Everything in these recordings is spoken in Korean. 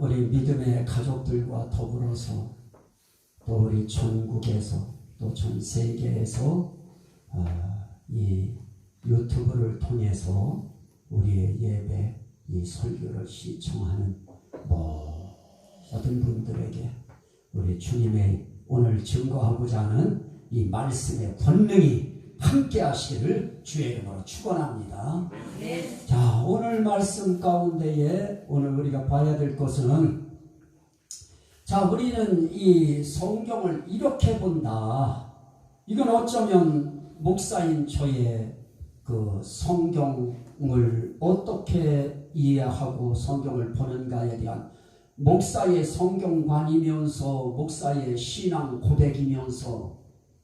우리 믿음의 가족들과 더불어서 또 우리 전국에서 또 전 세계에서 이 유튜브를 통해서 우리의 예배, 이 설교를 시청하는 모든 분들에게 우리 주님의 오늘 증거하고자 하는 이 말씀의 권능이 함께 하시기를 주의 이름으로 축원합니다. 네. 자, 오늘 말씀 가운데에 오늘 우리가 봐야 될 것은, 자, 우리는 이 성경을 이렇게 본다. 이건 어쩌면 목사인 저의 그 성경을 어떻게 이해하고 성경을 보는가에 대한 목사의 성경관이면서 목사의 신앙 고백이면서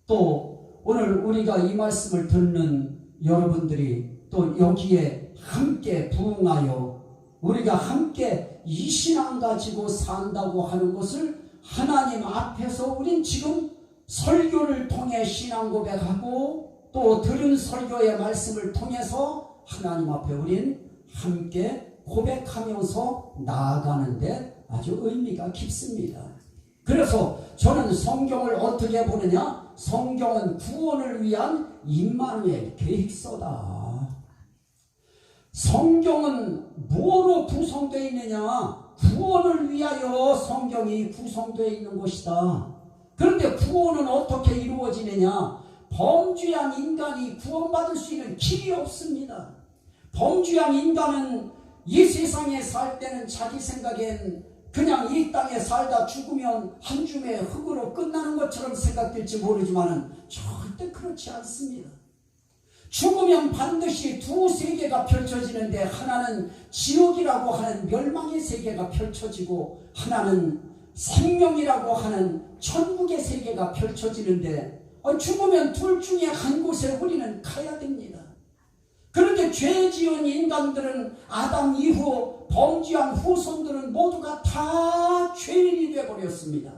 또 오늘 우리가 이 말씀을 듣는 여러분들이 또 여기에 함께 부응하여 우리가 함께 이 신앙 가지고 산다고 하는 것을 하나님 앞에서 우린 지금 설교를 통해 신앙 고백하고 또 들은 설교의 말씀을 통해서 하나님 앞에 우린 함께 고백하면서 나아가는데 아주 의미가 깊습니다. 그래서 저는 성경을 어떻게 보느냐? 성경은 구원을 위한 임마누엘 계획서다. 성경은 뭐로 구성되어 있느냐? 구원을 위하여 성경이 구성되어 있는 것이다. 그런데 구원은 어떻게 이루어지느냐? 범죄한 인간이 구원받을 수 있는 길이 없습니다. 범죄한 인간은 이 세상에 살 때는 자기 생각엔 그냥 이 땅에 살다 죽으면 한 줌의 흙으로 끝나는 것처럼 생각될지 모르지만 절대 그렇지 않습니다. 죽으면 반드시 두 세계가 펼쳐지는데 하나는 지옥이라고 하는 멸망의 세계가 펼쳐지고 하나는 생명이라고 하는 천국의 세계가 펼쳐지는데 죽으면 둘 중에 한 곳에 우리는 가야 됩니다. 그런데 죄 지은 인간들은 아담 이후 범죄한 후손들은 모두가 다 죄인이 되어버렸습니다.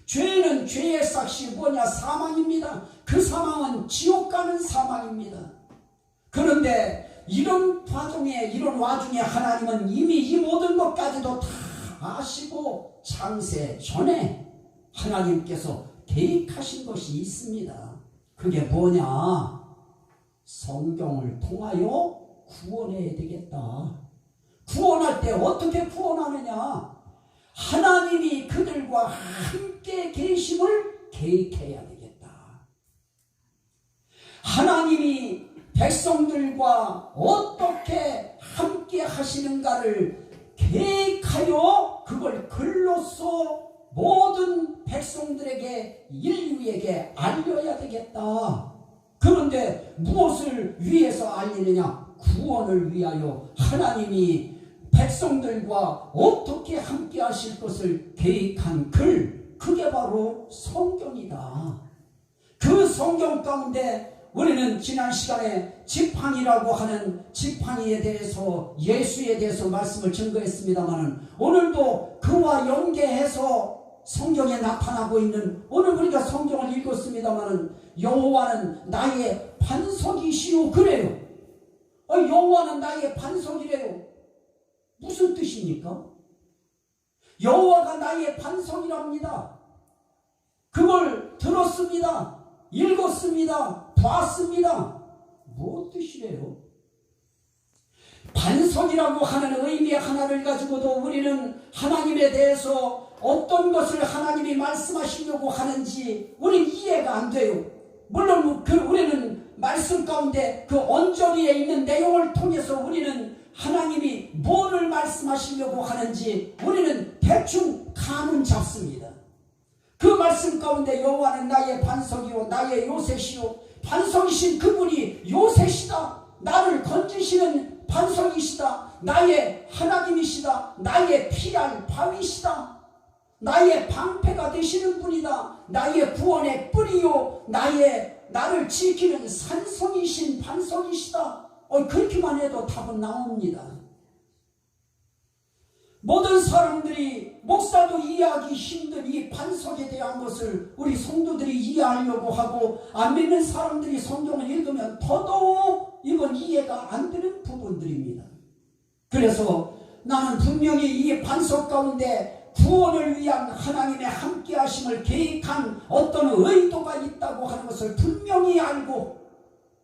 죄는 죄의 삭시 뭐냐? 사망입니다. 그 사망은 지옥 가는 사망입니다. 그런데 이런 와중에 하나님은 이미 이 모든 것까지도 다 아시고 창세 전에 하나님께서 계획하신 것이 있습니다. 그게 뭐냐? 성경을 통하여 구원해야 되겠다. 구원할 때 어떻게 구원하느냐? 하나님이 그들과 함께 계심을 계획해야 되겠다. 하나님이 백성들과 어떻게 함께 하시는가를 계획하여 그걸 글로써 모든 백성들에게 인류에게 알려야 되겠다. 그런데 무엇을 위해서 알리느냐? 구원을 위하여 하나님이 백성들과 어떻게 함께 하실 것을 계획한 글, 그게 바로 성경이다. 그 성경 가운데 우리는 지난 시간에 지팡이라고 하는 지팡이에 대해서 예수에 대해서 말씀을 증거했습니다만 오늘도 그와 연계해서 성경에 나타나고 있는 오늘 우리가 성경을 읽었습니다만 여호와는 나의 반석이시오 그래요. 여호와는 나의 반석이래요. 무슨 뜻입니까? 여호와가 나의 반석이랍니다. 그걸 들었습니다. 읽었습니다. 봤습니다. 무슨 뜻이래요? 반석이라고 하는 의미 하나를 가지고도 우리는 하나님에 대해서 어떤 것을 하나님이 말씀하시려고 하는지 우리는 이해가 안 돼요. 물론 우리는 말씀 가운데 그 언저리에 있는 내용을 통해서 우리는 하나님이 뭐를 말씀하시려고 하는지 우리는 대충 감은 잡습니다. 그 말씀 가운데 여호와는 나의 반석이요 나의 요새시요, 반석이신 그분이 요새시다. 나를 건지시는 반석이시다. 나의 하나님이시다. 나의 피할 바위시다. 나의 방패가 되시는 분이다. 나의 구원의 뿌리요 나를 지키는 산성이신 반석이시다. 그렇게만 해도 답은 나옵니다. 모든 사람들이 목사도 이해하기 힘든 이 반석에 대한 것을 우리 성도들이 이해하려고 하고 안 믿는 사람들이 성경을 읽으면 더더욱 이건 이해가 안 되는 부분들입니다. 그래서 나는 분명히 이 반석 가운데 구원을 위한 하나님의 함께하심을 계획한 어떤 의도가 있다고 하는 것을 분명히 알고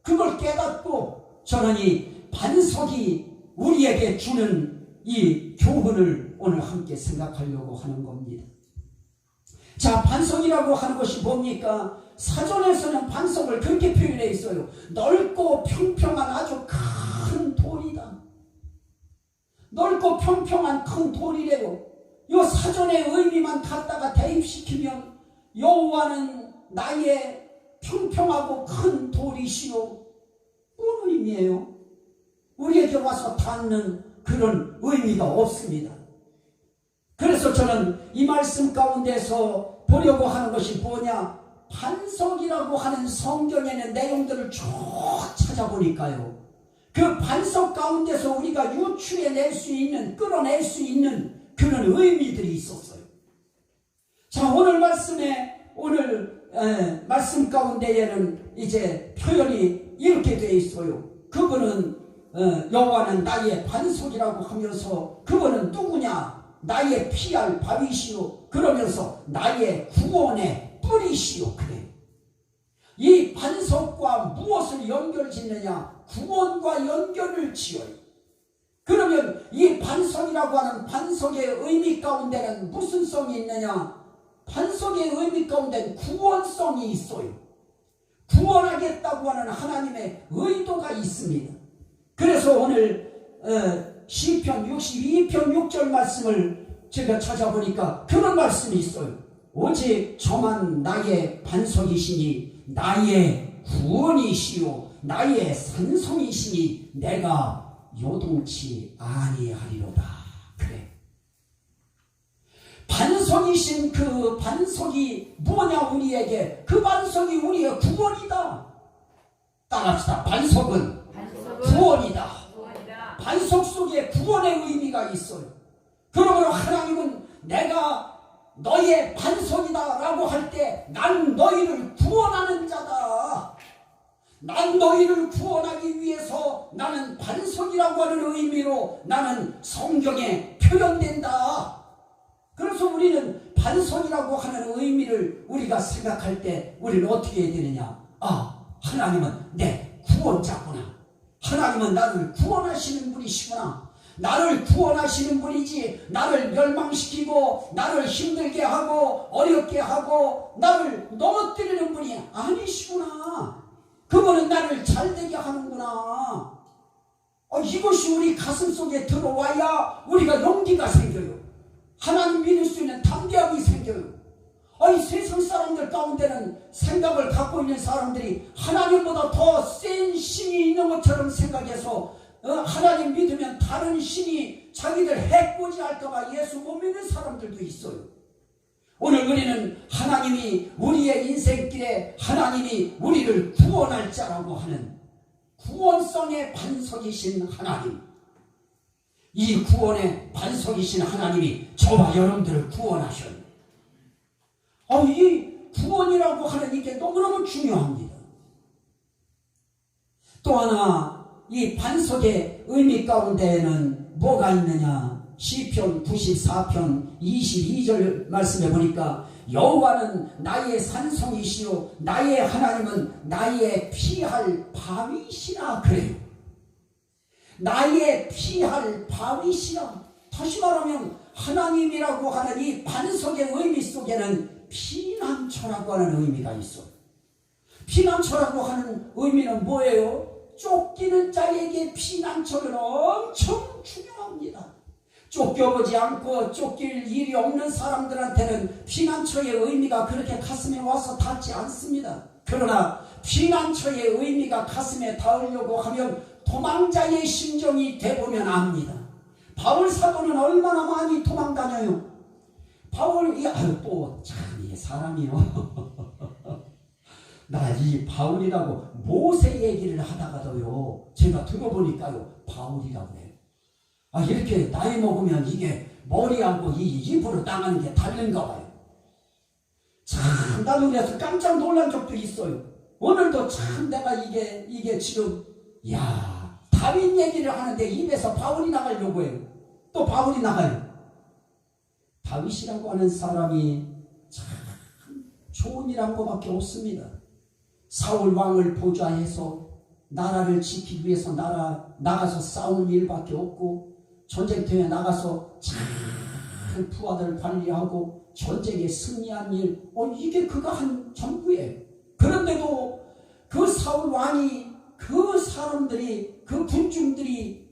그걸 깨닫고 저는 이 반석이 우리에게 주는 이 교훈을 오늘 함께 생각하려고 하는 겁니다. 자, 반석이라고 하는 것이 뭡니까? 사전에서는 반석을 그렇게 표현해 있어요. 넓고 평평한 아주 큰 돌이다. 넓고 평평한 큰 돌이래요. 요 사전의 의미만 갖다가 대입시키면 여호와는 나의 평평하고 큰 돌이시요. 뭔 의미예요? 우리에게 와서 닿는 그런 의미가 없습니다. 그래서 저는 이 말씀 가운데서 보려고 하는 것이 뭐냐? 반석이라고 하는 성경에는 내용들을 쭉 찾아보니까요, 그 반석 가운데서 우리가 유추해낼 수 있는, 끌어낼 수 있는 그런 의미들이 있었어요. 자, 오늘 말씀 가운데에는 이제 표현이 이렇게 되어 있어요. 그분은 여호와는 나의 반석이라고 하면서 그분은 누구냐? 나의 피할 바위시요. 그러면서 나의 구원의 뿌리시요. 그래. 이 반석과 무엇을 연결짓느냐? 구원과 연결을 지어요. 그러면 이 반석이라고 하는 반석의 의미 가운데는 무슨 성이 있느냐? 반석의 의미 가운데는 구원성이 있어요. 구원하겠다고 하는 하나님의 의도가 있습니다. 그래서 오늘 시편 62편 6절 말씀을 제가 찾아보니까 그런 말씀이 있어요. 오직 저만 나의 반석이시니 나의 구원이시요 나의 산성이시니 내가 요동치 아니하리로다. 그래. 반석이신 그 반석이 뭐냐? 우리에게 그 반석이 우리의 구원이다. 따라합시다. 반석은 구원이다. 반석 속에 구원의 의미가 있어요. 그러므로 하나님은 내가 너의 반석이다 라고 할 때 난 너희를 구원하는 자다. 난 너희를 구원하기 위해서 나는 반석이라고 하는 의미로 나는 성경에 표현된다. 그래서 우리는 반석이라고 하는 의미를 우리가 생각할 때 우리는 어떻게 해야 되느냐? 하나님은 내 구원자구나. 하나님은 나를 구원하시는 분이시구나. 나를 구원하시는 분이지 나를 멸망시키고 나를 힘들게 하고 어렵게 하고 나를 넘어뜨리는 분이 아니시구나. 그분은 나를 잘되게 하는구나. 이것이 우리 가슴속에 들어와야 우리가 용기가 생겨요. 하나님 믿을 수 있는 담대함이 생겨요. 이 세상 사람들 가운데는 생각을 갖고 있는 사람들이 하나님보다 더 센 신이 있는 것처럼 생각해서 하나님 믿으면 다른 신이 자기들 해코지 할까봐 예수 못 믿는 사람들도 있어요. 오늘 우리는 하나님이 우리의 인생길에 하나님이 우리를 구원할 자라고 하는 구원성의 반석이신 하나님, 이 구원의 반석이신 하나님이 저와 여러분들을 구원하셔요. 이 구원이라고 하는 이게 너무너무 중요합니다. 또 하나 이 반석의 의미 가운데에는 뭐가 있느냐? 시편 94편 22절 말씀에 보니까 여호와는 나의 산성이시요 나의 하나님은 나의 피할 바위시라 그래요. 나의 피할 바위시라. 다시 말하면 하나님이라고 하는 이 반석의 의미 속에는 피난처라고 하는 의미가 있어. 피난처라고 하는 의미는 뭐예요? 쫓기는 자에게 피난처는 엄청 중요합니다. 쫓겨보지 않고 쫓길 일이 없는 사람들한테는 피난처의 의미가 그렇게 가슴에 와서 닿지 않습니다. 그러나 피난처의 의미가 가슴에 닿으려고 하면 도망자의 심정이 돼보면 압니다. 바울 사도는 얼마나 많이 도망다녀요. 바울이 참 이 사람이요. 나 이 바울이라고 모세 얘기를 하다가도요 제가 들어보니까요 바울이라고 해요. 이렇게 나이 먹으면 이게 머리하고 이 입으로 나가는 게 다른가 봐요. 참 나도 그래서 깜짝 놀란 적도 있어요. 오늘도 참 내가 이게 지금 다윗 얘기를 하는데 입에서 바울이 나가려고 해요. 또 바울이 나가요. 다윗이라고 하는 사람이 참 좋은 것밖에 없습니다. 사울 왕을 보좌해서 나라를 지키기 위해서 나가서 싸우는 일밖에 없고, 전쟁터에 나가서 잘 부하들 관리하고 전쟁에 승리한 일, 이게 그가 한 전부예요. 그런데도 그 사울 왕이, 그 사람들이, 그 군중들이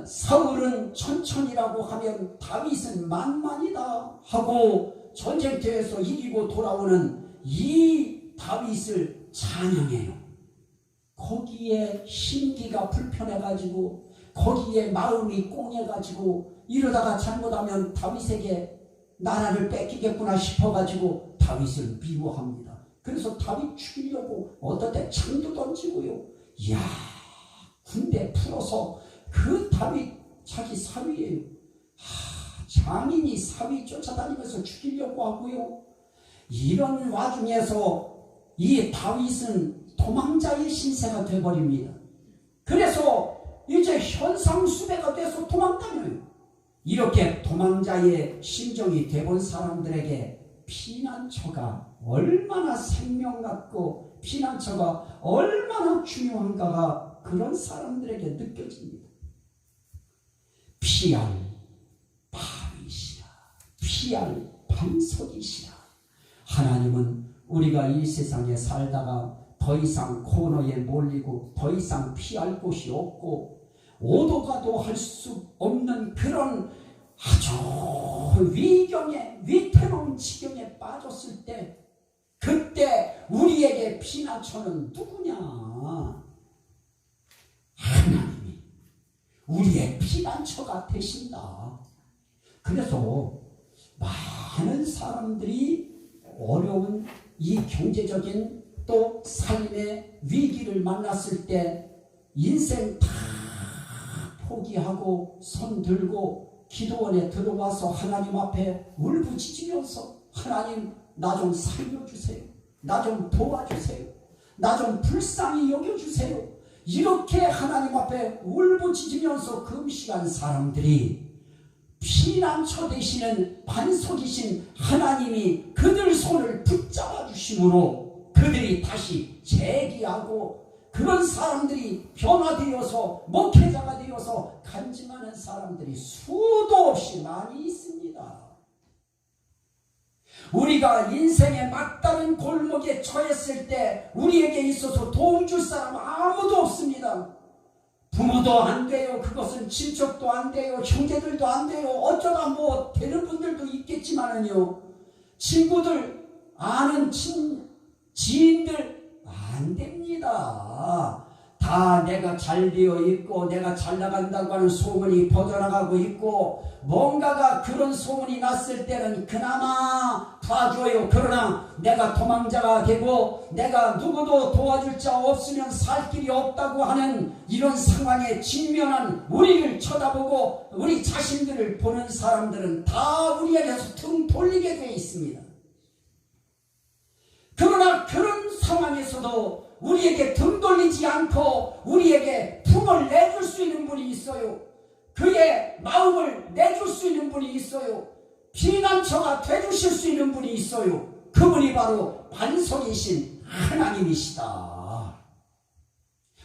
사울은 천천히라고 하면 다윗은 만만이다 하고 전쟁터에서 이기고 돌아오는 이 다윗을 찬양해요. 거기에 심기가 불편해가지고, 거기에 마음이 꽁해가지고, 이러다가 잘못하면 다윗에게 나라를 뺏기겠구나 싶어가지고 다윗을 미워합니다. 그래서 다윗 죽이려고 어떨 때 창도 던지고요. 이야, 군대 풀어서 그 다윗 자기 사위예요. 장인이 사위 쫓아다니면서 죽이려고 하고요. 이런 와중에서 이 다윗은 도망자의 신세가 되어버립니다. 그래서 이제 현상수배가 돼서 도망다녀요. 이렇게 도망자의 심정이 돼본 사람들에게 피난처가 얼마나 생명 같고 피난처가 얼마나 중요한가가 그런 사람들에게 느껴집니다. 피할 바위시라, 피할 반석이시라. 하나님은 우리가 이 세상에 살다가 더 이상 코너에 몰리고 더 이상 피할 곳이 없고 오도 가도 할 수 없는 그런 아주 위경에, 위태로운 지경에 빠졌을 때, 그때 우리에게 피난처는 누구냐? 하나님이 우리의 피난처가 되신다. 그래서 많은 사람들이 어려운 이 경제적인 또 삶의 위기를 만났을 때 인생 다 포기하고 손 들고 기도원에 들어와서 하나님 앞에 울부짖으면서, 하나님 나 좀 살려주세요, 나 좀 도와주세요, 나 좀 불쌍히 여겨주세요, 이렇게 하나님 앞에 울부짖으면서 금식한 사람들이 피난처 되시는 반석이신 하나님이 그들 손을 붙잡아 주심으로 그들이 다시 재기하고, 그런 사람들이 변화되어서 목회자가 되어서 간증하는 사람들이 수도 없이 많이 있습니다. 우리가 인생의 막다른 골목에 처했을 때 우리에게 있어서 도움 줄 사람 아무도 없습니다. 부모도 안 돼요. 그것은 친척도 안 돼요. 형제들도 안 돼요. 어쩌다 뭐 되는 분들도 있겠지만은요, 친구들, 아는 지인들 안 됩니다. 다 내가 잘 되어 있고 내가 잘 나간다고 하는 소문이 퍼져나가고 있고, 뭔가가 그런 소문이 났을 때는 그나마 봐줘요. 그러나 내가 도망자가 되고 내가 누구도 도와줄 자 없으면 살 길이 없다고 하는 이런 상황에 직면한 우리를 쳐다보고 우리 자신들을 보는 사람들은 다 우리에게서 등 돌리게 되어 있습니다. 그러나 그런 상황에서도 우리에게 등 돌리지 않고 우리에게 품을 내줄 수 있는 분이 있어요. 그의 마음을 내줄 수 있는 분이 있어요. 피난처가 되주실 수 있는 분이 있어요. 그분이 바로 반석이신 하나님이시다.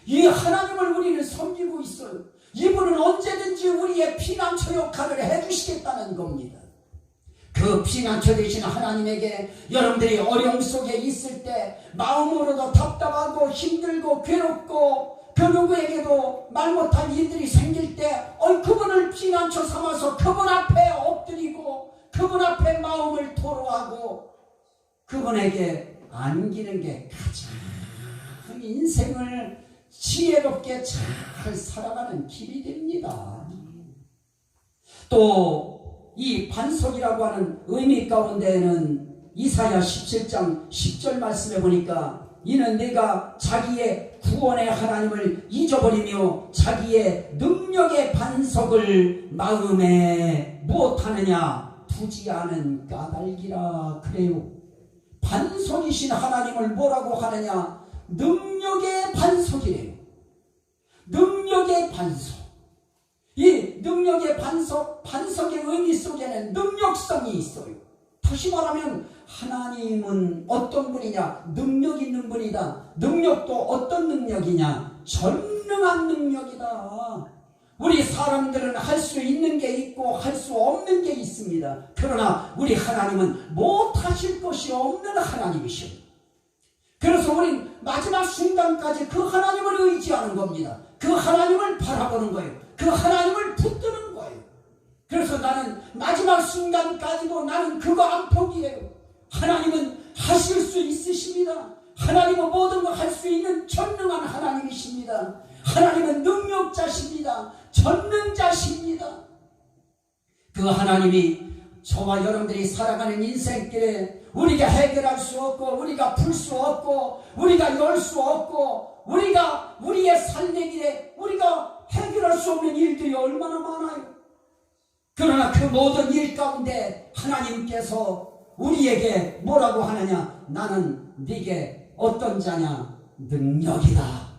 이 하나님을 우리는 섬기고 있어요. 이분은 언제든지 우리의 피난처 역할을 해주시겠다는 겁니다. 그 피난처 되신 하나님에게 여러분들이 어려움 속에 있을 때, 마음으로도 답답하고 힘들고 괴롭고 그 누구에게도 말 못할 일들이 생길 때 그분을 피난처 삼아서 그분 앞에 엎드리고 그분 앞에 마음을 토로하고 그분에게 안기는 게 가장 인생을 지혜롭게 잘 살아가는 길이 됩니다. 또 이 반석이라고 하는 의미 가운데에는 이사야 17장 10절 말씀에 보니까, 이는 내가 자기의 구원의 하나님을 잊어버리며 자기의 능력의 반석을 마음에 무엇하느냐, 두지 않은 까닭이라 그래요. 반석이신 하나님을 뭐라고 하느냐? 능력의 반석이래요. 능력의 반석. 이 능력의 반석의 의미 속에는 능력성이 있어요. 다시 말하면 하나님은 어떤 분이냐? 능력 있는 분이다. 능력도 어떤 능력이냐? 전능한 능력이다. 우리 사람들은 할 수 있는 게 있고 할 수 없는 게 있습니다. 그러나 우리 하나님은 못하실 것이 없는 하나님이십니다. 그래서 우린 마지막 순간까지 그 하나님을 의지하는 겁니다. 그 하나님을 바라보는 거예요. 그 하나님을 붙드는 거예요. 그래서 나는 마지막 순간까지도 나는 그거 안 포기해요. 하나님은 하실 수 있으십니다. 하나님은 모든 걸 할 수 있는 전능한 하나님이십니다. 하나님은 능력자십니다. 전능자십니다. 그 하나님이 저와 여러분들이 살아가는 인생길에 우리가 해결할 수 없고 우리가 풀 수 없고 우리가 열 수 없고 우리가 우리의 삶의 길에 우리가 해결할 수 없는 일들이 얼마나 많아요. 그러나 그 모든 일 가운데 하나님께서 우리에게 뭐라고 하느냐? 나는 네게 어떤 자냐? 능력이다.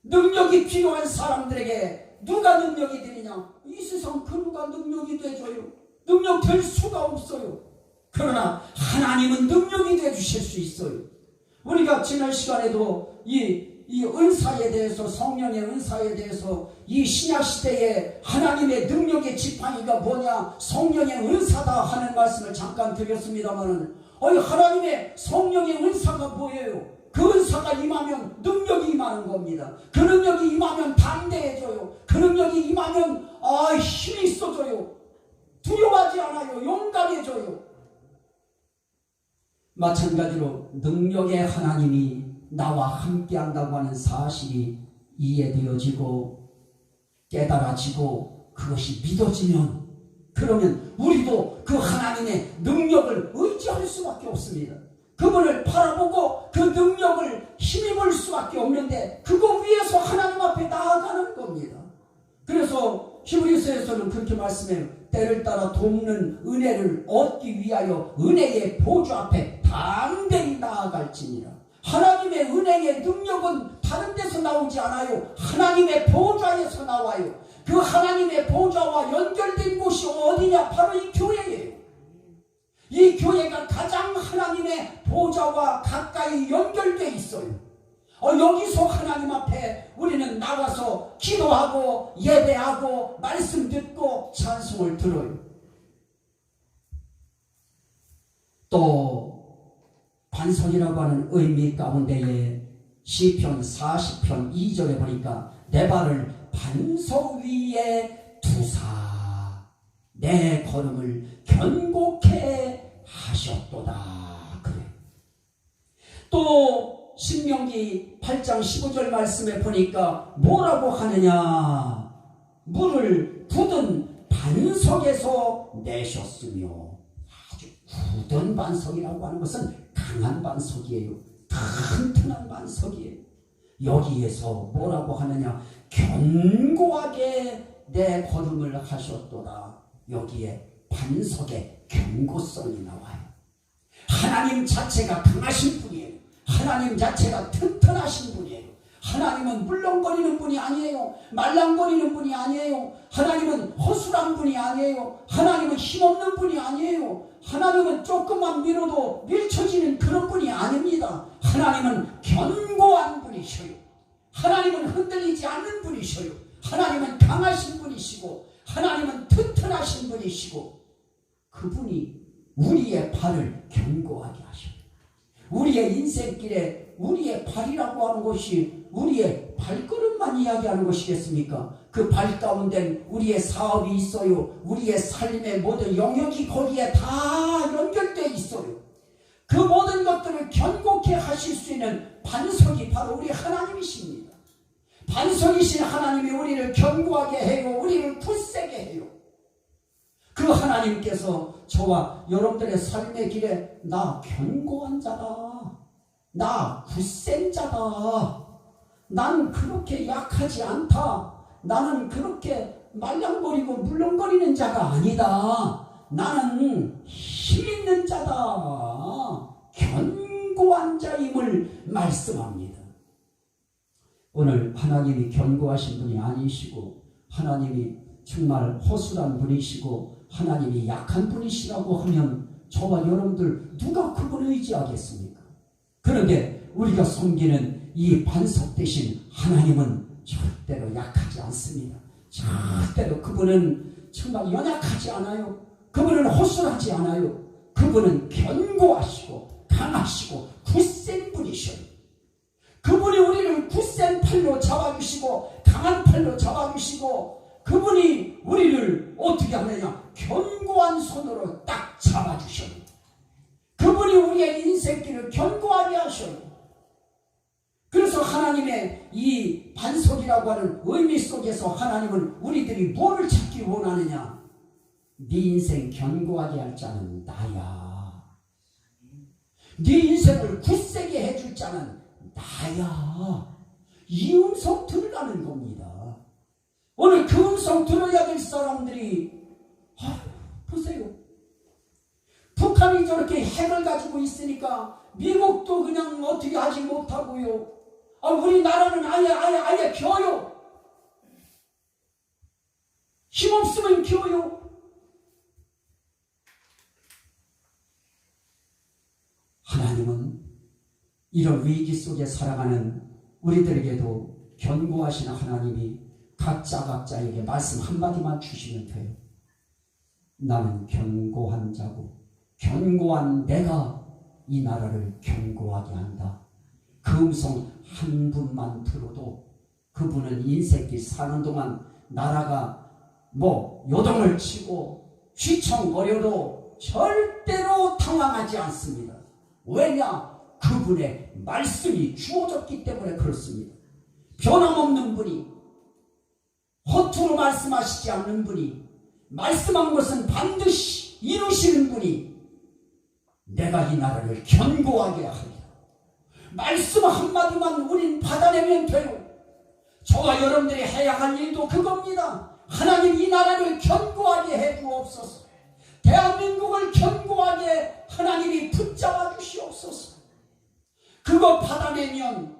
능력이 필요한 사람들에게 누가 능력이 되느냐? 이 세상 그 누가 능력이 돼줘요? 능력 될 수가 없어요. 그러나 하나님은 능력이 되주실 수 있어요. 우리가 지난 시간에도 이 은사에 대해서, 성령의 은사에 대해서, 이 신약시대에 하나님의 능력의 지팡이가 뭐냐? 성령의 은사다 하는 말씀을 잠깐 드렸습니다만, 하나님의 성령의 은사가 뭐예요? 그 은사가 임하면 능력이 임하는 겁니다. 그 능력이 임하면 담대해져요. 그 능력이 임하면 힘이 있어져요. 두려워하지 않아요. 용감해져요. 마찬가지로 능력의 하나님이 나와 함께 한다고 하는 사실이 이해되어지고 깨달아지고 그것이 믿어지면, 그러면 우리도 그 하나님의 능력을 의지할 수밖에 없습니다. 그분을 바라보고 그 능력을 힘입을 수밖에 없는데, 그거 위해서 하나님 앞에 나아가는 겁니다. 그래서 히브리서에서는 그렇게 말씀해요. 때를 따라 돕는 은혜를 얻기 위하여 은혜의 보좌 앞에 담대히 나아갈지니라. 하나님의 은혜의 능력은 다른 데서 나오지 않아요. 하나님의 보좌에서 나와요. 그 하나님의 보좌와 연결된 곳이 어디냐? 바로 이 교회예요. 이 교회가 가장 하나님의 보좌와 가까이 연결되어 있어요. 여기서 하나님 앞에 우리는 나와서 기도하고 예배하고 말씀 듣고 찬송을 들어요. 또 반석이라고 하는 의미 가운데에 시편 40편 2절에 보니까 내 발을 반석 위에 두사 내 걸음을 견고케 하셨도다. 그래. 또 신명기 8장 15절 말씀에 보니까 뭐라고 하느냐? 물을 굳은 반석에서 내셨으며. 아주 굳은 반석이라고 하는 것은 강한 반석이에요. 튼튼한 반석이에요. 여기에서 뭐라고 하느냐? 견고하게 내 걸음을 하셨도다. 여기에 반석의 견고성이 나와요. 하나님 자체가 강하신 분이에요. 하나님 자체가 튼튼하신 분이에요. 하나님은 물렁거리는 분이 아니에요. 말랑거리는 분이 아니에요. 하나님은 허술한 분이 아니에요. 하나님은 힘없는 분이 아니에요. 하나님은 조금만 밀어도 밀쳐지는 그런 분이 아닙니다. 하나님은 견고한 분이셔요. 하나님은 흔들리지 않는 분이셔요. 하나님은 강하신 분이시고 하나님은 튼튼하신 분이시고, 그분이 우리의 발을 견고하게 하셔요. 우리의 인생길에 우리의 발이라고 하는 것이 우리의 발걸음만 이야기하는 것이겠습니까? 그 발 가운데 우리의 사업이 있어요. 우리의 삶의 모든 영역이 거기에 다 연결되어 있어요. 그 모든 것들을 견고케 하실 수 있는 반석이 바로 우리 하나님이십니다. 반석이신 하나님이 우리를 견고하게 해요. 우리를 굳세게 해요. 그 하나님께서 저와 여러분들의 삶의 길에 나 견고한 자다, 나 굳센 자다, 난 그렇게 약하지 않다, 나는 그렇게 말랑거리고 물렁거리는 자가 아니다, 나는 힘있는 자다, 견고한 자임을 말씀합니다. 오늘 하나님이 견고하신 분이 아니시고 하나님이 정말 허술한 분이시고 하나님이 약한 분이시라고 하면 저와 여러분들 누가 그분을 의지하겠습니까? 그런데 우리가 섬기는 이 반석 대신 하나님은 절대로 약하지 않습니다. 절대로 그분은 정말 연약하지 않아요. 그분은 허술하지 않아요. 그분은 견고하시고 강하시고 굳센 분이셔요. 그분이 우리를 굳센 팔로 잡아주시고 강한 팔로 잡아주시고 그분이 우리를 어떻게 하느냐, 견고한 손으로 딱 잡아주셔요. 그분이 우리의 인생길을 견고하게 하셔요. 그래서 하나님의 이 반석이라고 하는 의미 속에서 하나님은 우리들이 뭐를 찾기 원하느냐? 네 인생 견고하게 할 자는 나야. 네 인생을 굳세게 해줄 자는 나야. 이 음성 들으라는 겁니다. 오늘 그 음성 들어야 될 사람들이 보세요. 북한이 저렇게 핵을 가지고 있으니까 미국도 그냥 어떻게 하지 못하고요. 우리나라는 아예 겨요. 힘없으면 겨요. 하나님은 이런 위기 속에 살아가는 우리들에게도 견고하신 하나님이 각자에게 말씀 한마디만 주시면 돼요. 나는 견고한 자고 견고한 내가 이 나라를 견고하게 한다. 그 음성 한 분만 들어도 그분은 인생길 사는 동안 나라가 요동을 치고 휘청거려도 절대로 당황하지 않습니다. 왜냐? 그분의 말씀이 주어졌기 때문에 그렇습니다. 변함없는 분이, 허투루 말씀하시지 않는 분이, 말씀한 것은 반드시 이루시는 분이 내가 이 나라를 견고하게 하리라. 말씀 한마디만 우린 받아내면 돼요. 저와 여러분들이 해야 할 일도 그겁니다. 하나님 이 나라를 견고하게 해주옵소서. 대한민국을 견고하게 하나님이 붙잡아 주시옵소서. 그거 받아내면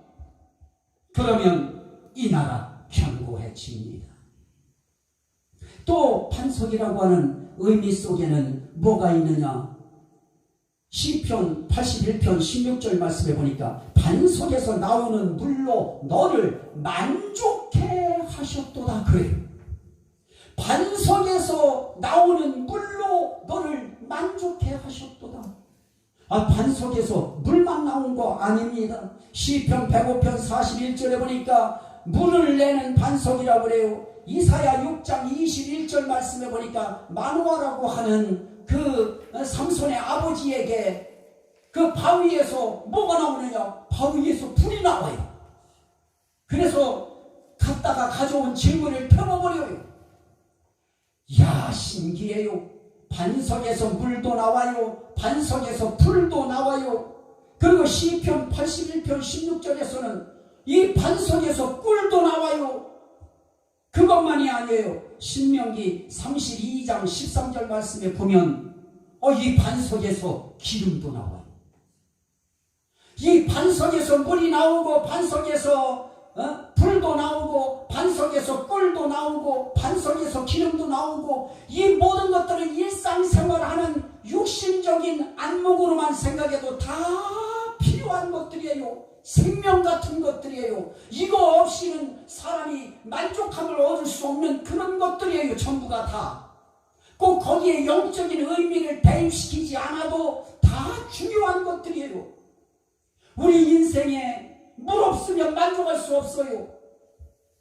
그러면 이 나라 견고해집니다. 또 반석이라고 하는 의미 속에는 뭐가 있느냐? 시편 81편 16절 말씀해 보니까 반석에서 나오는 물로 너를 만족해 하셨도다 그래요. 반석에서 나오는 물로 너를 만족해 하셨도다. 반석에서 물만 나온 거 아닙니다. 시편 105편 41절에 보니까 물을 내는 반석이라고 그래요. 이사야 6장 21절 말씀해 보니까 마노아라고 하는 그 삼손의 아버지에게 그 바위에서 뭐가 나오느냐? 바위에서 불이 나와요. 그래서 갔다가 가져온 질문을 펴버려요. 이야, 신기해요. 반석에서 물도 나와요. 반석에서 불도 나와요. 그리고 시편 81편 16절에서는 이 반석에서 꿀도 나와요. 그것만이 아니에요. 신명기 32장 13절 말씀에 보면 이 반석에서 기름도 나와요. 이 반석에서 물이 나오고 반석에서 불도 나오고 반석에서 꿀도 나오고 반석에서 기름도 나오고 이 모든 것들은 일상생활하는 육신적인 안목으로만 생각해도 다 필요한 것들이에요. 생명 같은 것들이에요. 이거 없이는 사람이 만족함을 얻을 수 없는 그런 것들이에요. 전부가 다. 꼭 거기에 영적인 의미를 대입시키지 않아도 다 중요한 것들이에요. 우리 인생에 물 없으면 만족할 수 없어요.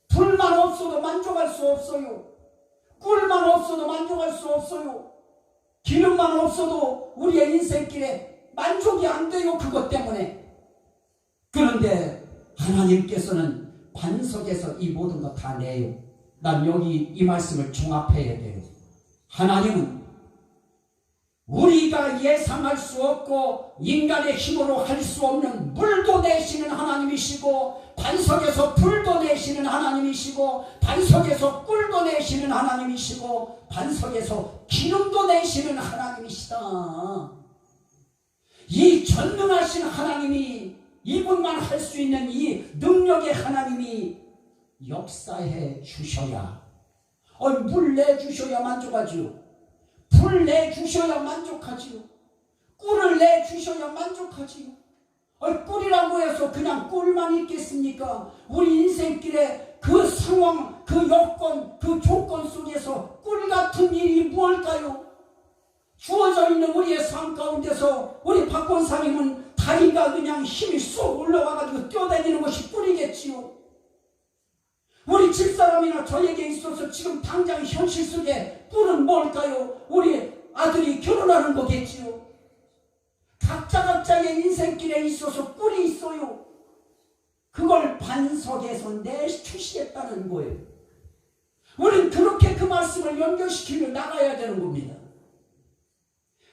불만 없어도 만족할 수 없어요. 꿀만 없어도 만족할 수 없어요. 기름만 없어도 우리의 인생길에 만족이 안 돼요. 그것 때문에. 그런데 하나님께서는 반석에서 이 모든 거 다 내요. 난 여기 이 말씀을 종합해야 돼요. 하나님은 우리가 예상할 수 없고 인간의 힘으로 할 수 없는 물도 내시는 하나님이시고 반석에서 불도 내시는 하나님이시고 반석에서 꿀도 내시는 하나님이시고 반석에서 기름도 내시는 하나님이시다. 이 전능하신 하나님이 이분만 할 수 있는 이 능력의 하나님이 역사해 주셔야 물 내주셔야 만족하지요. 불 내주셔야 만족하지요. 꿀을 내주셔야 만족하지요. 꿀이라고 해서 그냥 꿀만 있겠습니까? 우리 인생길에 그 상황, 그 여건, 그 조건 속에서 꿀 같은 일이 무엇일까요? 주어져 있는 우리의 삶 가운데서 우리 박권사님은 다리가 그냥 힘이 쏙 올라와가지고 뛰어다니는 것이 꿀이겠지요. 우리 집사람이나 저에게 있어서 지금 당장 현실 속에 꿀은 뭘까요? 우리 아들이 결혼하는 거겠지요. 각자의 인생길에 있어서 꿀이 있어요. 그걸 반석에서 내주시겠다는 거예요. 우리는 그렇게 그 말씀을 연결시키며 나가야 되는 겁니다.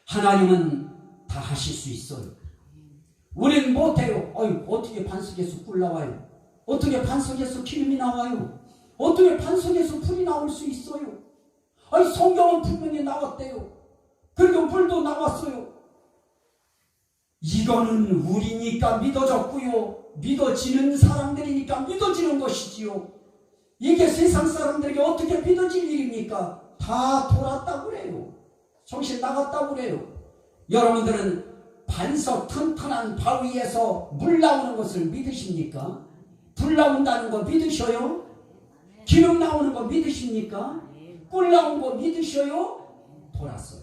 하나님은 다 하실 수 있어요. 우리는 못해요. 어떻게 반석에서 꿀 나와요? 어떻게 반석에서 기름이 나와요? 어떻게 반석에서 불이 나올 수 있어요? 성경은 분명히 나왔대요. 그리고 불도 나왔어요. 이거는 우리니까 믿어졌고요. 믿어지는 사람들이니까 믿어지는 것이지요. 이게 세상 사람들에게 어떻게 믿어질 일입니까? 다 돌았다고 그래요. 정신 나갔다고 그래요. 여러분들은 반석 튼튼한 바위에서 물 나오는 것을 믿으십니까? 불 나온다는 거 믿으셔요? 기름 나오는 거 믿으십니까? 꿀 나온 거 믿으셔요? 돌았어요.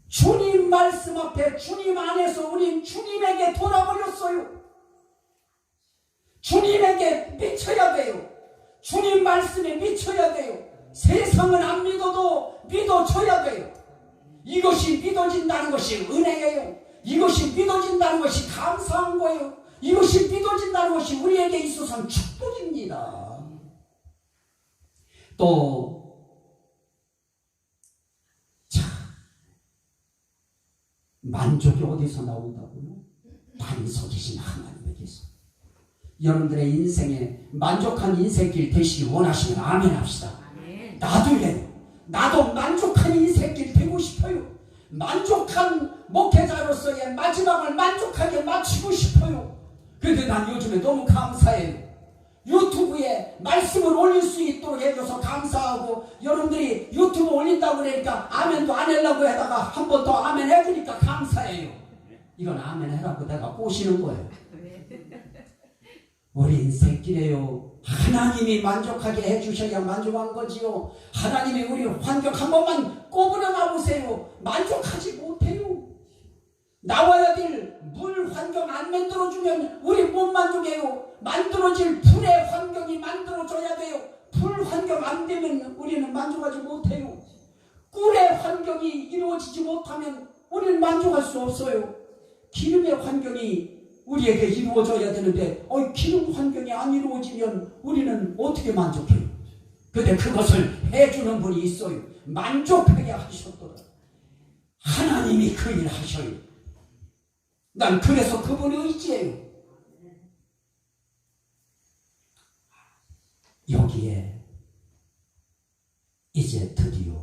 주님 말씀 앞에 주님 안에서 우린 주님에게 돌아버렸어요. 주님에게 미쳐야 돼요. 주님 말씀에 미쳐야 돼요. 세상은 안 믿어도 믿어줘야 돼요. 이것이 믿어진다는 것이 은혜예요. 이것이 믿어진다는 것이 감사한 거예요. 이것이 믿어진다는 것이 우리에게 있어서는 축복입니다. 또 만족이 어디서 나온다고요? 반석이신 하나님에게서. 여러분들의 인생에 만족한 인생길 되시길 원하시면 아멘 합시다. 나도요. 나도 만족한 인생길 되고 싶어요. 만족한 목회자로서의 마지막을 만족하게 마치고 싶어요. 그런데 난 요즘에 너무 감사해요. 유튜브에 말씀을 올릴 수 있도록 해줘서 감사하고, 여러분들이 유튜브 올린다고 그러니까 아멘도 안 하려고 하다가 한 번 더 아멘 해주니까 감사해요. 이건 아멘 해라고 내가 꼬시는 거예요. 우리 인생길에요, 하나님이 만족하게 해주셔야 만족한 거지요. 하나님이 우리 환경 한 번만 꼬부려나 보세요. 만족하지 못해요. 나와야 될 물 환경 안 만들어주면 우리 못 만족해요. 만들어질 불의 환경이 만들어져야 돼요. 불 환경 안 되면 우리는 만족하지 못해요. 꿀의 환경이 이루어지지 못하면 우리는 만족할 수 없어요. 기름의 환경이 우리에게 이루어져야 되는데 기름 환경이 안 이루어지면 우리는 어떻게 만족해요? 근데 그것을 해주는 분이 있어요. 만족하게 하셨더라. 하나님이 그 일 하셔요. 난 그래서 그분을 의지해요. 여기에 이제 드디어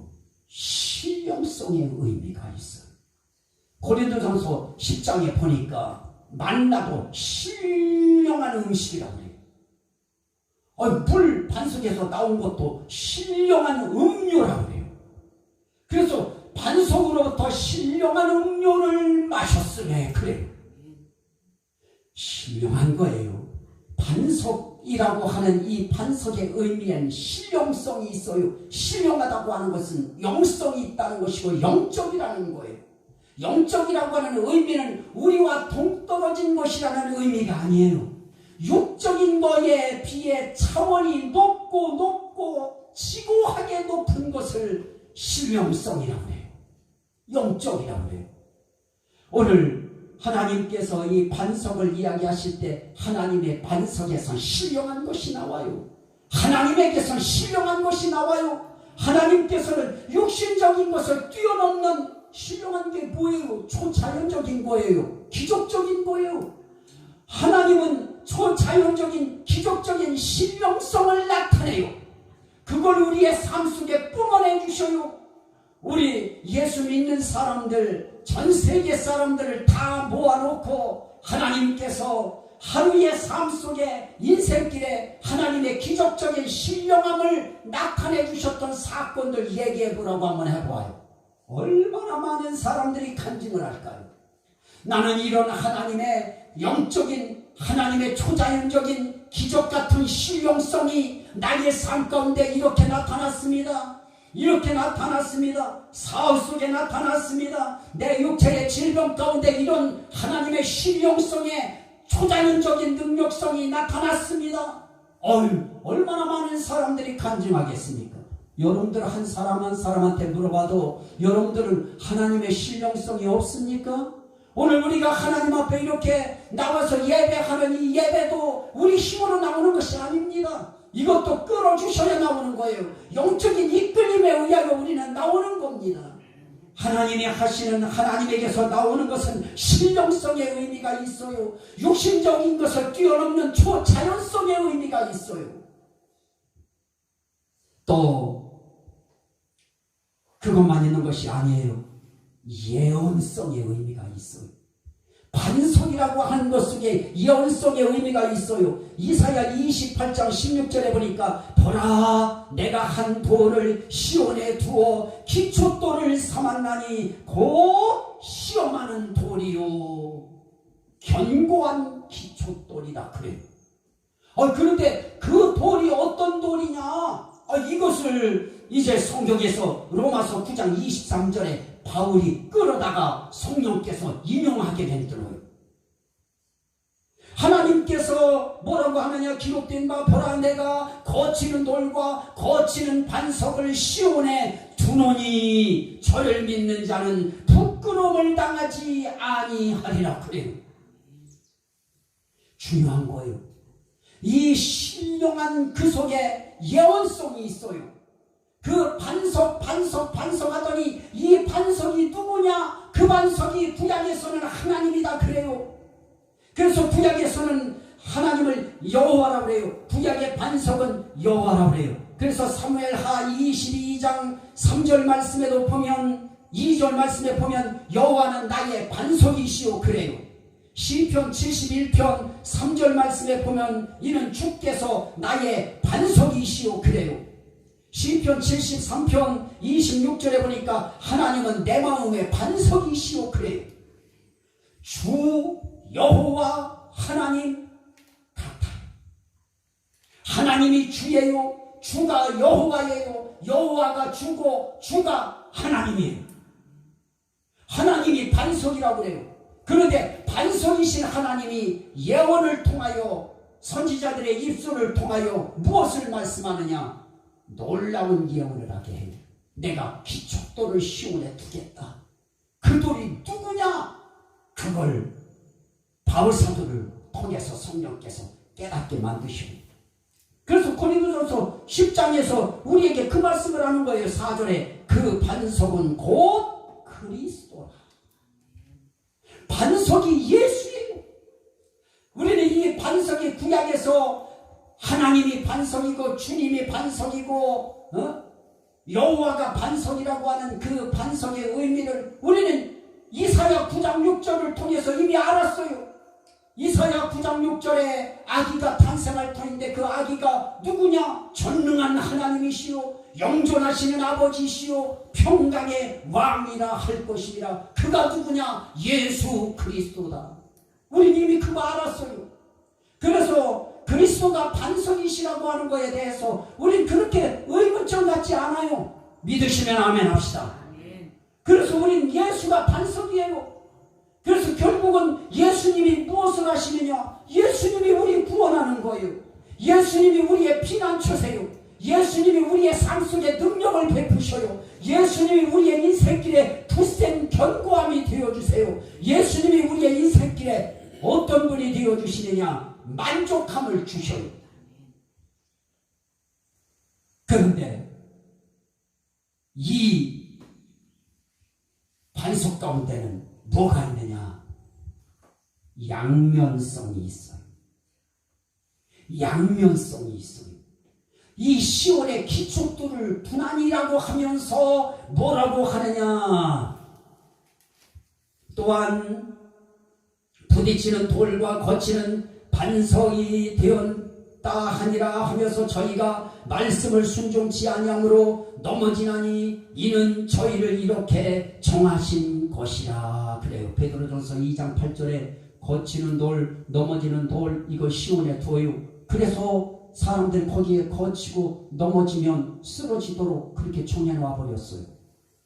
신령성의 의미가 있어요. 고린도전서 10장에 보니까 만나도 신령한 음식이라고 해요. 물 반석에서 나온 것도 신령한 음료라고 해요. 그래서 반석으로부터 신령한 음료를 마셨으며 그래요. 신령한 거예요. 반석이라고 하는 이 반석의 의미엔 신령성이 있어요. 신령하다고 하는 것은 영성이 있다는 것이고 영적이라는 거예요. 영적이라고 하는 의미는 우리와 동떨어진 것이라는 의미가 아니에요. 육적인 거에 비해 차원이 높고 지고하게 높은 것을 신령성이라고 해요. 영적이라고 해요. 오늘 하나님께서 이 반석을 이야기하실 때 하나님의 반석에서 신령한 것이 나와요. 하나님에게서 신령한 것이 나와요. 하나님께서는 육신적인 것을 뛰어넘는 신령한 게 뭐예요? 초자연적인 거예요. 기적적인 거예요. 하나님은 초자연적인 기적적인 신령성을 나타내요. 그걸 우리의 삶 속에 뿜어내 주셔요. 우리 예수 믿는 사람들, 전 세계 사람들을 다 모아놓고 하나님께서 하루의 삶 속에 인생길에 하나님의 기적적인 신령함을 나타내 주셨던 사건들 얘기해 보라고 한번 해보아요. 얼마나 많은 사람들이 간증을 할까요? 나는 이런 하나님의 영적인, 하나님의 초자연적인 기적 같은 신령성이 나의 삶 가운데 이렇게 나타났습니다. 이렇게 나타났습니다. 사업 속에 나타났습니다. 내 육체의 질병 가운데 이런 하나님의 신령성의 초자연적인 능력성이 나타났습니다. 얼마나 많은 사람들이 간증하겠습니까? 여러분들 한 사람 한 사람한테 물어봐도 여러분들은 하나님의 신령성이 없습니까? 오늘 우리가 하나님 앞에 이렇게 나와서 예배하는 이 예배도 우리 힘으로 나오는 것이 아닙니다. 이것도 끌어주셔야 나오는 거예요. 영적인 이끌림에 의하여 우리는 나오는 겁니다. 하나님이 하시는, 하나님에게서 나오는 것은 신령성의 의미가 있어요. 육신적인 것을 뛰어넘는 초자연성의 의미가 있어요. 또 그것만 있는 것이 아니에요. 예언성의 의미가 있어요. 반석이라고 하는 것 속에 예언성의 의미가 있어요. 이사야 28장 16절에 보니까 보라 내가 한 돌을 시온에 두어 기초돌을 삼았나니 곧 시험하는 돌이요 견고한 기초돌이다 그래요. 그런데 그 돌이 어떤 돌이냐? 이것을 이제 성경에서 로마서 9장 23절에 바울이 끌어다가 성령께서 인용하게 되더라고요. 하나님께서 뭐라고 하느냐? 기록된 바 보라 내가 거치는 돌과 거치는 반석을 시온에 두노니 저를 믿는 자는 부끄러움을 당하지 아니하리라 그래요. 중요한 거예요. 이 신령한 그 속에 예언성이 있어요. 그 반석 하더니 이 반석이 누구냐? 그 반석이 구약에서는 하나님이다 그래요. 그래서 구약에서는 하나님을 여호와라고 그래요. 구약의 반석은 여호와라고 그래요. 그래서 사무엘하 22장 3절 말씀에도 보면 2절 말씀에 보면 여호와는 나의 반석이시오 그래요. 시편 71편 3절 말씀에 보면 이는 주께서 나의 반석이시오 그래요. 시편 73편 26절에 보니까 하나님은 내 마음의 반석이시오 그래요. 주 여호와 하나님 같아요. 하나님이 주예요. 주가 여호와예요. 여호와가 주고 주가 하나님이에요. 하나님이 반석이라고 그래요. 그런데 반석이신 하나님이 예언을 통하여 선지자들의 입술을 통하여 무엇을 말씀하느냐? 놀라운 예언을 하게 해요. 내가 기초돌을 시온에 두겠다. 그 돌이 누구냐? 그걸 바울사도를 통해서 성령께서 깨닫게 만드시고, 그래서 고린도전서 10장에서 우리에게 그 말씀을 하는 거예요. 4절에 그 반석은 곧 그리스도라. 반석이 예수예요. 우리는 이 반석이 구약에서 하나님이 반석이고 주님이 반석이고 여호와가 반석이라고 하는 그 반석의 의미를 우리는 이사야 9장 6절을 통해서 이미 알았어요. 이사야 9장 6절에 아기가 탄생할 터인데 그 아기가 누구냐? 전능한 하나님이시오 영존하시는 아버지시오 평강의 왕이라 할 것이라. 그가 누구냐? 예수 그리스도다. 우린 이미 그거 알았어요. 그래서 그리스도가 반석이시라고 하는 것에 대해서 우린 그렇게 의문점 갖지 않아요. 믿으시면 아멘 합시다. 그래서 우린 예수가 반석이에요. 그래서 결국은 예수님이 무엇을 하시느냐? 예수님이 우리 구원하는 거예요. 예수님이 우리의 피난처세요. 예수님이 우리의 삶 속에 능력을 베푸셔요. 예수님이 우리의 인생길에 굳센 견고함이 되어주세요. 예수님이 우리의 인생길에 어떤 분이 되어주시느냐? 만족함을 주셔요. 그런데 이 반석 가운데는 뭐가 있느냐? 양면성이 있어요. 양면성이 있어요. 이 시온의 기초돌을 분한이라고 하면서 뭐라고 하느냐? 또한 부딪히는 돌과 거치는 반석이 되었다 하니라 하면서 저희가 말씀을 순종치 아니함으로 넘어지나니 이는 저희를 이렇게 정하신 것이라. 그래요. 베드로전서 2장 8절에 거치는 돌, 넘어지는 돌, 이거 시온에 두어요. 그래서 사람들 거기에 거치고 넘어지면 쓰러지도록 그렇게 정해놔 버렸어요.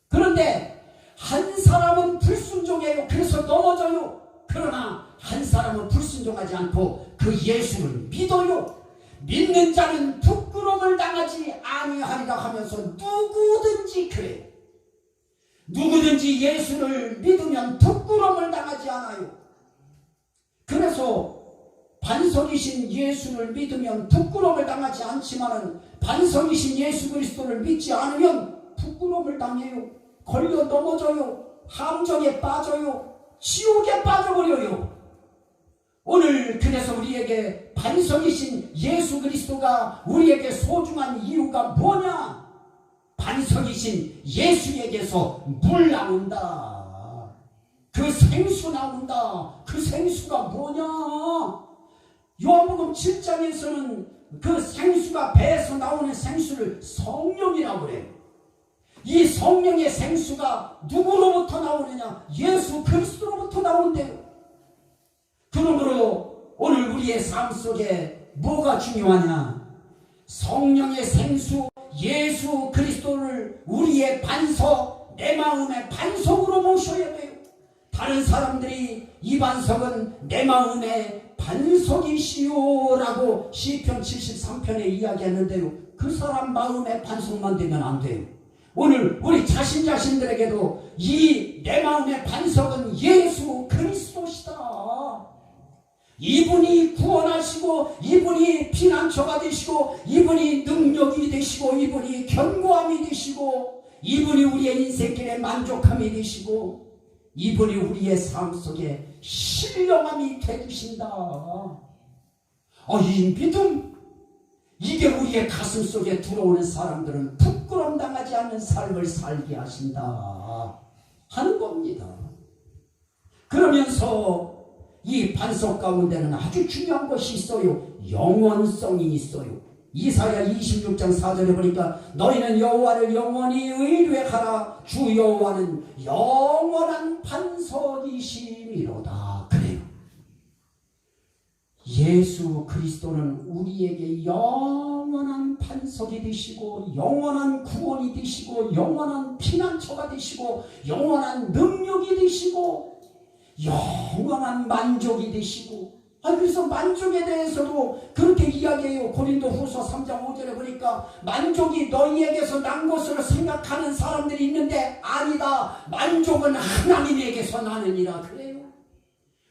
그런데 한 사람은 불순종해요. 그래서 넘어져요. 그러나 한 사람은 불순종하지 않고 그 예수를 믿어요. 믿는 자는 부끄러움을 당하지 아니하리라 하면서 누구든지 그래요. 누구든지 예수를 믿으면 부끄러움을 당하지 않아요. 그래서 반석이신 예수를 믿으면 부끄러움을 당하지 않지만은 반석이신 예수 그리스도를 믿지 않으면 부끄러움을 당해요. 걸려 넘어져요. 함정에 빠져요. 지옥에 빠져버려요. 오늘 그래서 우리에게 반석이신 예수 그리스도가 우리에게 소중한 이유가 뭐냐? 반석이신 예수에게서 물 나온다. 그 생수 나온다. 그 생수가 뭐냐? 요한복음 7장에서는 그 생수가 배에서 나오는 생수를 성령이라고 그래요. 이 성령의 생수가 누구로부터 나오느냐? 예수 그리스도로부터 나온대요. 그러므로 오늘 우리의 삶 속에 뭐가 중요하냐? 성령의 생수 예수 그리스도를 우리의 반석, 내 마음의 반석으로 모셔야 돼요. 다른 사람들이 이 반석은 내 마음의 반석이시오 라고 시편 73편에 이야기했는데요. 그 사람 마음의 반석만 되면 안 돼요. 오늘 우리 자신들에게도 이 내 마음의 반석은 예수 그리스도시다. 이분이 구원하시고 이분이 피난처가 되시고 이분이 능력이 되시고 이분이 견고함이 되시고 이분이 우리의 인생길의 만족함이 되시고 이분이 우리의 삶 속에 신령함이 되주신다. 이 믿음, 이게 우리의 가슴 속에 들어오는 사람들은 부끄럼 당하지 않는 삶을 살게 하신다 하는 겁니다. 그러면서 이 반석 가운데는 아주 중요한 것이 있어요. 영원성이 있어요. 이사야 26장 4절에 보니까 너희는 여호와를 영원히 의뢰하라. 주 여호와는 영원한 반석이시미로다. 그래요. 예수 그리스도는 우리에게 영원한 반석이 되시고 영원한 구원이 되시고 영원한 피난처가 되시고 영원한 능력이 되시고 영원한 만족이 되시고 그래서 만족에 대해서도 그렇게 이야기해요. 고린도후서 3장 5절에 보니까 만족이 너희에게서 난 것으로 생각하는 사람들이 있는데 아니다. 만족은 하나님에게서 나느니라. 그래요.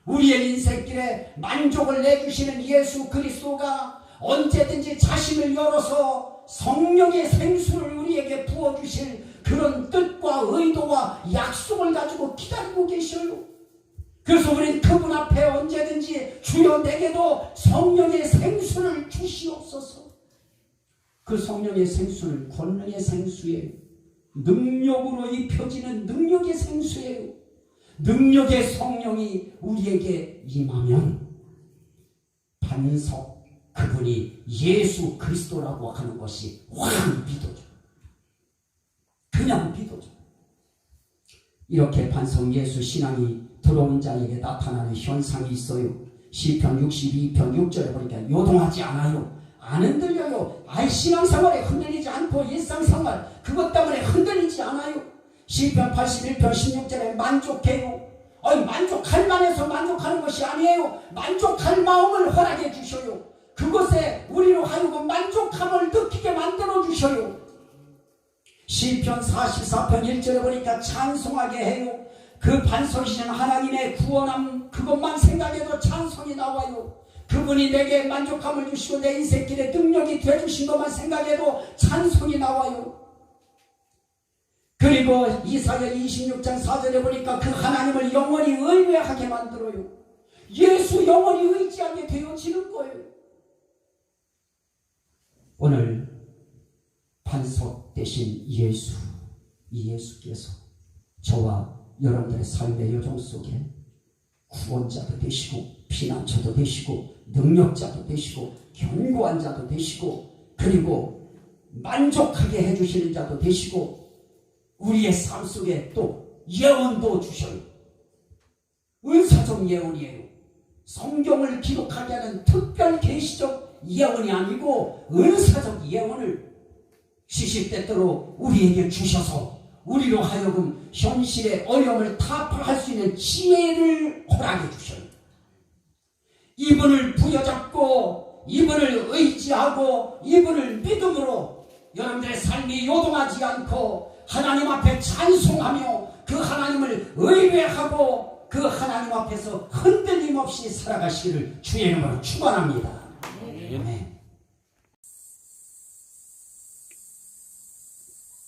우리의 인생길에 만족을 내주시는 예수 그리스도가 언제든지 자신을 열어서 성령의 생수를 우리에게 부어주실 그런 뜻과 의도와 약속을 가지고 기다리고 계셔요. 그래서 우리는 그분 앞에 언제든지 주여 내게도 성령의 생수를 주시옵소서. 그 성령의 생수는 권능의 생수예요. 능력으로 입혀지는 능력의 생수예요. 능력의 성령이 우리에게 임하면 반석, 그분이 예수 그리스도라고 하는 것이 확 믿어져. 그냥 믿어져. 이렇게 반석 예수 신앙이 들어온 자에게 나타나는 현상이 있어요. 시편 62편 6절에 보니까 요동하지 않아요. 안 흔들려요. 신앙생활에 흔들리지 않고 일상생활 그것 때문에 흔들리지 않아요. 시편 81편 16절에 만족해요. 만족할 만해서 만족하는 것이 아니에요. 만족할 마음을 허락해 주셔요. 그것에 우리로 하여금 만족함을 느끼게 만들어 주셔요. 시편 44편 1절에 보니까 찬송하게 해요. 그 반석이신 하나님의 구원함 그것만 생각해도 찬송이 나와요. 그분이 내게 만족함을 주시고 내 인생길에 능력이 되어주신 것만 생각해도 찬송이 나와요. 그리고 이사야 26장 4절에 보니까 그 하나님을 영원히 의뢰하게 만들어요. 예수 영원히 의지하게 되어지는 거예요. 오늘 반석 대신 예수, 이 예수께서 저와 여러분들의 삶의 여정 속에 구원자도 되시고 피난처도 되시고 능력자도 되시고 견고한 자도 되시고 그리고 만족하게 해주시는 자도 되시고 우리의 삶 속에 또 예언도 주셔요. 은사적 예언이에요. 성경을 기록하게 하는 특별 계시적 예언이 아니고 은사적 예언을 시시때때로 우리에게 주셔서 우리로 하여금 현실의 어려움을 타파할 수 있는 지혜를 허락해 주셔요. 이분을 부여잡고 이분을 의지하고 이분을 믿음으로 여러분들의 삶이 요동하지 않고 하나님 앞에 찬송하며 그 하나님을 의뢰하고 그 하나님 앞에서 흔들림 없이 살아가시기를 주의 이름으로 축원합니다.